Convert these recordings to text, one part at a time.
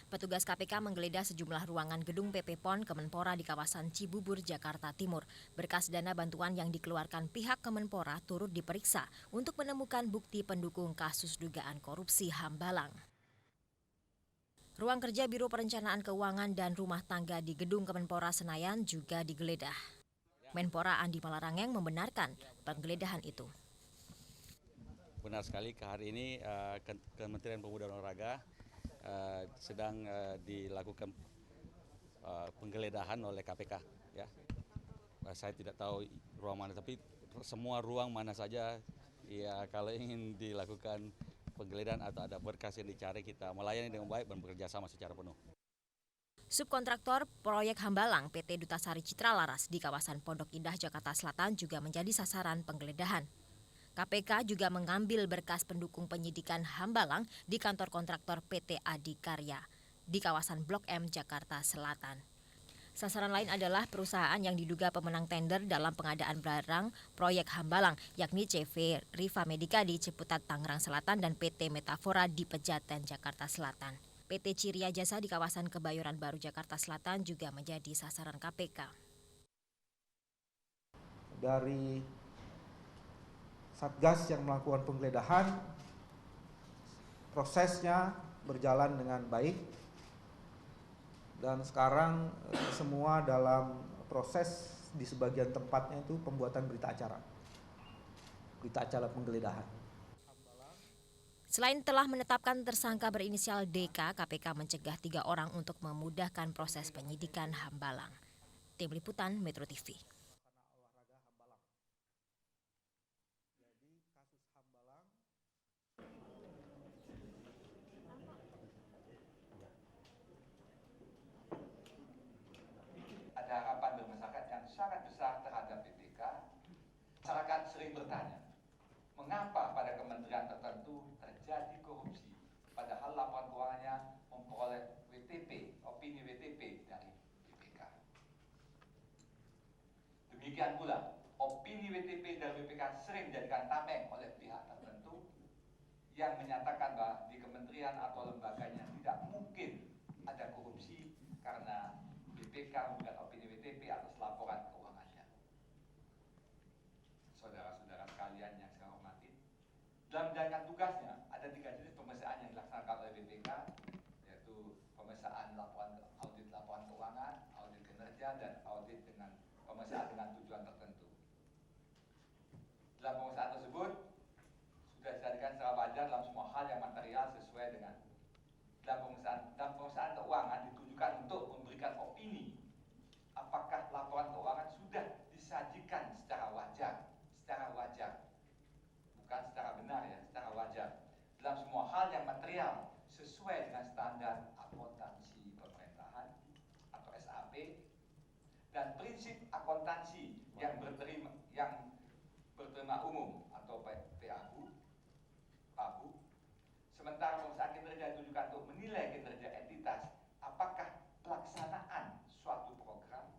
Petugas KPK menggeledah sejumlah ruangan gedung PP PON Kemenpora di kawasan Cibubur, Jakarta Timur. Berkas dana bantuan yang dikeluarkan pihak Kemenpora turut diperiksa untuk menemukan bukti pendukung kasus dugaan korupsi Hambalang. Ruang kerja Biro Perencanaan Keuangan dan Rumah Tangga di Gedung Kemenpora Senayan juga digeledah. Menpora Andi Malarangeng membenarkan penggeledahan itu. Benar sekali, hari ini Kementerian Pemuda dan Olahraga sedang dilakukan penggeledahan oleh KPK. Ya. Saya tidak tahu ruang mana, tapi semua ruang mana saja ya kalau ingin dilakukan penggeledahan atau ada berkas yang dicari, kita melayani dengan baik dan bekerja sama secara penuh. Subkontraktor proyek Hambalang PT Dutasari Citra Laras di kawasan Pondok Indah, Jakarta Selatan juga menjadi sasaran penggeledahan. KPK juga mengambil berkas pendukung penyidikan Hambalang di kantor kontraktor PT Adikarya di kawasan Blok M, Jakarta Selatan. Sasaran lain adalah perusahaan yang diduga pemenang tender dalam pengadaan barang proyek Hambalang, yakni CV Riva Medica di Ciputat, Tangerang Selatan dan PT Metafora di Pejaten, Jakarta Selatan. PT Ciria Jasa di kawasan Kebayoran Baru, Jakarta Selatan juga menjadi sasaran KPK. Dari Satgas yang melakukan penggeledahan, prosesnya berjalan dengan baik dan sekarang semua dalam proses di sebagian tempatnya itu pembuatan berita acara penggeledahan. Selain telah menetapkan tersangka berinisial DK, KPK mencegah 3 orang untuk memudahkan proses penyidikan Hambalang. Tim Liputan Metro TV. Ada harapan bermasyarakat yang sangat besar terhadap BPK. Masyarakat sering bertanya, mengapa pada kementerian tertentu terjadi korupsi, padahal laporan keuangannya memperoleh WTP, opini WTP dari BPK. Demikian pula, opini WTP dari BPK sering dijadikan tameng oleh pihak tertentu yang menyatakan bahwa di kementerian atau lembaganya tidak mungkin ada korupsi karena BPK memberikan opini WTP atas laporan keuangannya. Saudara-saudara sekalian yang saya hormati, dalam menjalankan tugasnya ada 3 jenis pemeriksaan yang dilaksanakan oleh BPK, yaitu pemeriksaan audit laporan keuangan, audit kinerja, dan audit dengan pemeriksaan dengan tujuan tertentu. Dalam pemeriksaan tersebut sudah dijadikan secara wajar dalam semua hal yang material sesuai dengan dalam pemeriksaan keuangan ditujukan untuk memberikan opini apakah laporan keuangan sudah disajikan secara wajar, bukan secara benar ya, secara wajar dalam semua hal yang material sesuai dengan standar akuntansi pemerintahan atau SAP dan prinsip akuntansi yang berterima umum atau PABU. Sementara pemeriksaan kinerja ditujukan untuk menilai kinerja entitas, apakah pelaksanaan suatu program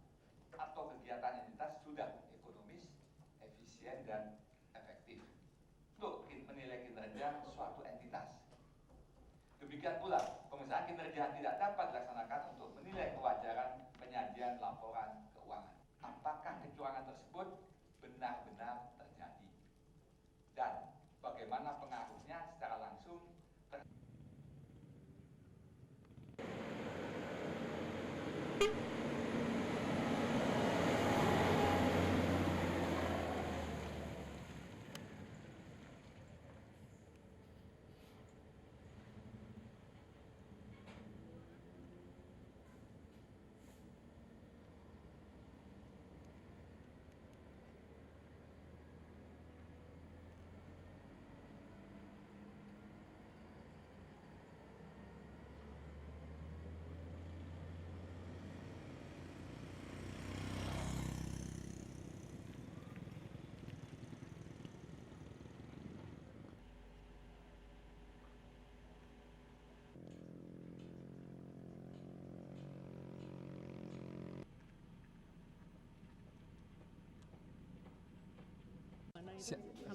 atau kegiatan entitas sudah ekonomis, efisien, dan efektif untuk menilai kinerja suatu entitas. Demikian pula, pemeriksaan kinerja tidak dapat dilaksanakan untuk menilai kewajaran penyajian laporan keuangan. Apakah kecurangan tersebut benar-benar terjadi dan bagaimana pengaruhnya secara langsung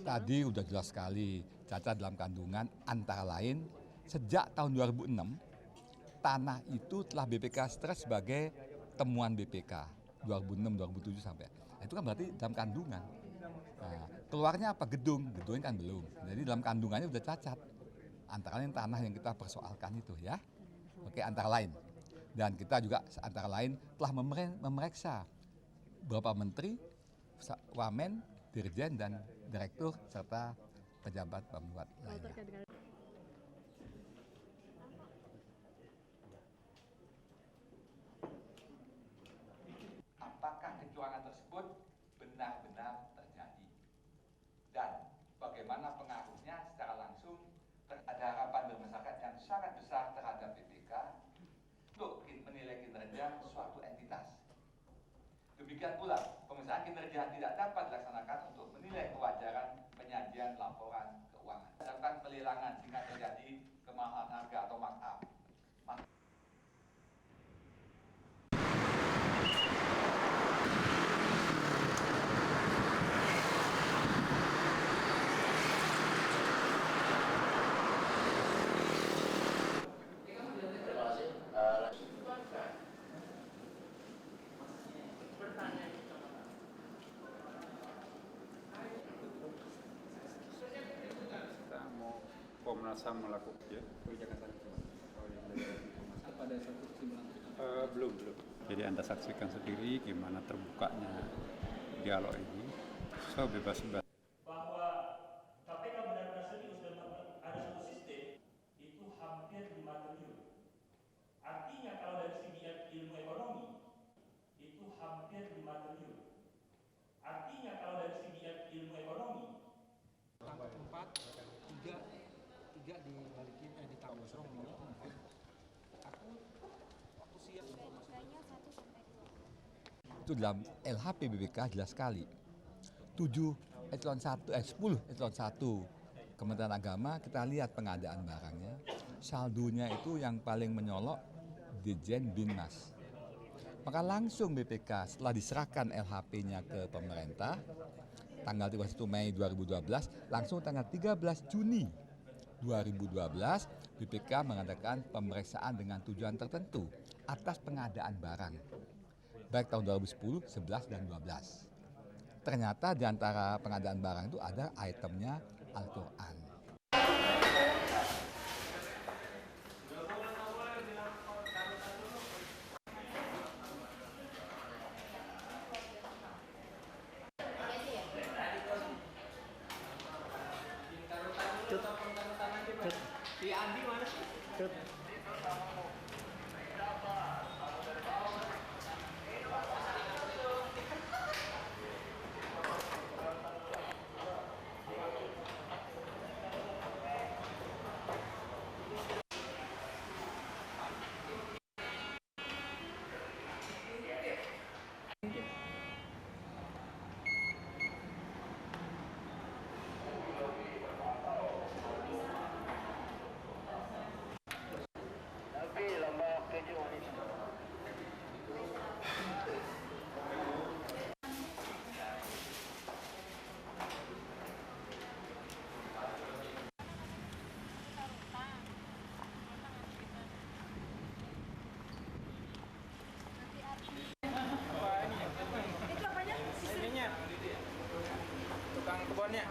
Tadi udah jelas sekali, Caca dalam kandungan antara lain sejak tahun 2006 tanah itu telah BPK stres sebagai temuan BPK 2006-2007 sampai. Itu kan berarti dalam kandungan. Nah, keluarnya apa? Gedungnya kan belum. Jadi dalam kandungannya udah cacat. Antara lain tanah yang kita persoalkan itu ya. Oke, antara lain. Dan kita juga antara lain telah memeriksa beberapa menteri, wamen, dirjen dan direktur serta pejabat pembuat lainnya. Apakah kecurangan tersebut benar-benar terjadi? Dan bagaimana pengaruhnya secara langsung ada harapan bermasyarakat yang sangat besar terhadap BPK untuk menilai kinerja suatu entitas. Demikian pula, pemeriksaan kinerja tidak dapat dilaksanakan untuk menilai kewajaran penyajian laporan keuangan. Dalam pelelangan sehingga terjadi kemahalan harga atau markup. Komnas HAM melakukan ya. Belum. Jadi Anda saksikan sendiri gimana terbukanya dialog ini. So bebas. Bahwa KPK benar-benar serius dan ada satu sistem itu hampir 5 triliun. Artinya kalau dari segi ilmu ekonomi itu hampir 5 triliun. Artinya kalau dari segi ilmu ekonomi 3 dibalikin ditambah serong aku siap Itu dalam LHP BPK jelas sekali. 10 eselon 1 Kementerian Agama, kita lihat pengadaan barangnya, saldonya itu yang paling menyolok Dirjen Binmas. Maka langsung BPK setelah diserahkan LHP-nya ke pemerintah tanggal 31 Mei 2012, langsung tanggal 13 Juni 2012 BPK mengadakan pemeriksaan dengan tujuan tertentu atas pengadaan barang baik tahun 2010, 11 dan 12. Ternyata di antara pengadaan barang itu ada itemnya Al-Quran. si Andi mana sih? Tukang kebunnya.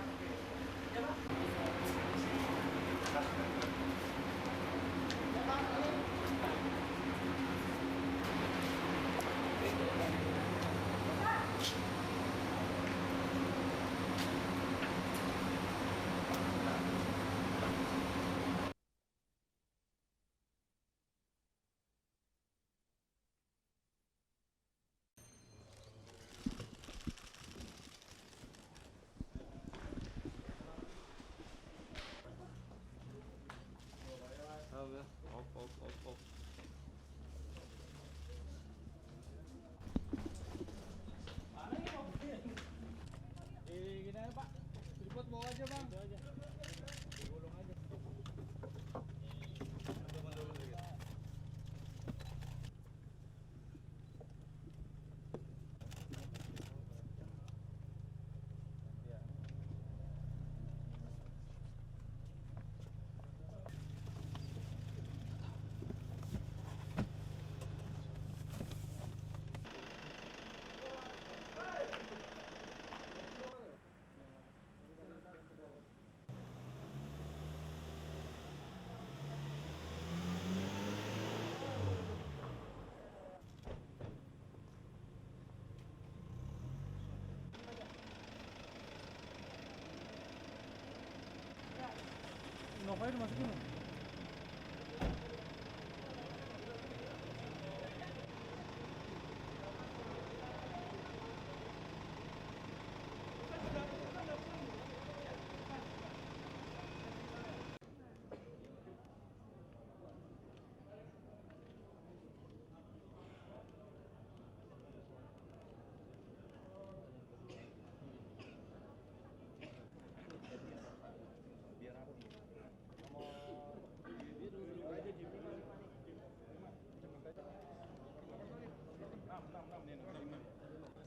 Ngapain masukin?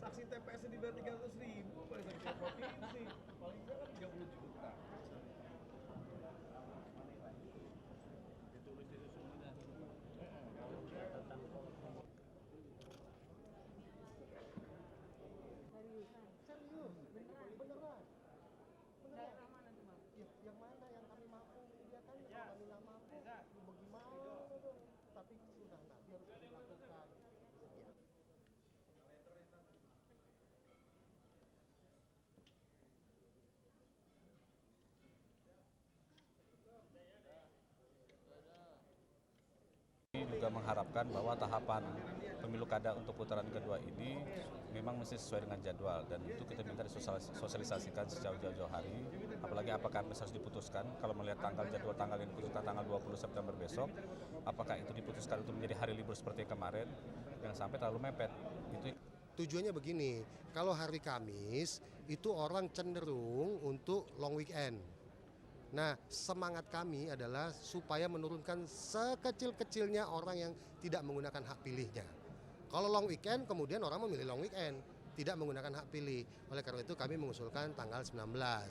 Saksi TPS dibayar 300.000, paling saksi provinsi paling enggak kan 30 juta. Ditulis itu semuanya. Beneran. Daerah mana tuh, Bang? Yang mana yang kami mampu menyediakan, kalau kami nggak mampu, bagaimana dong? Tapi sudah nanti harus dilakukan. Juga mengharapkan bahwa tahapan pemilu kada untuk putaran kedua ini memang mesti sesuai dengan jadwal, dan itu kita minta disosialisasikan sejauh-jauh hari, apalagi apakah harus diputuskan kalau melihat jadwal tanggal yang diputuskan tanggal 20 September besok, apakah itu diputuskan untuk menjadi hari libur seperti kemarin, yang sampai terlalu mepet. Itu tujuannya begini, kalau hari Kamis itu orang cenderung untuk long weekend. Nah, semangat kami adalah supaya menurunkan sekecil-kecilnya orang yang tidak menggunakan hak pilihnya. Kalau long weekend, kemudian orang memilih long weekend, tidak menggunakan hak pilih. Oleh karena itu kami mengusulkan tanggal 19.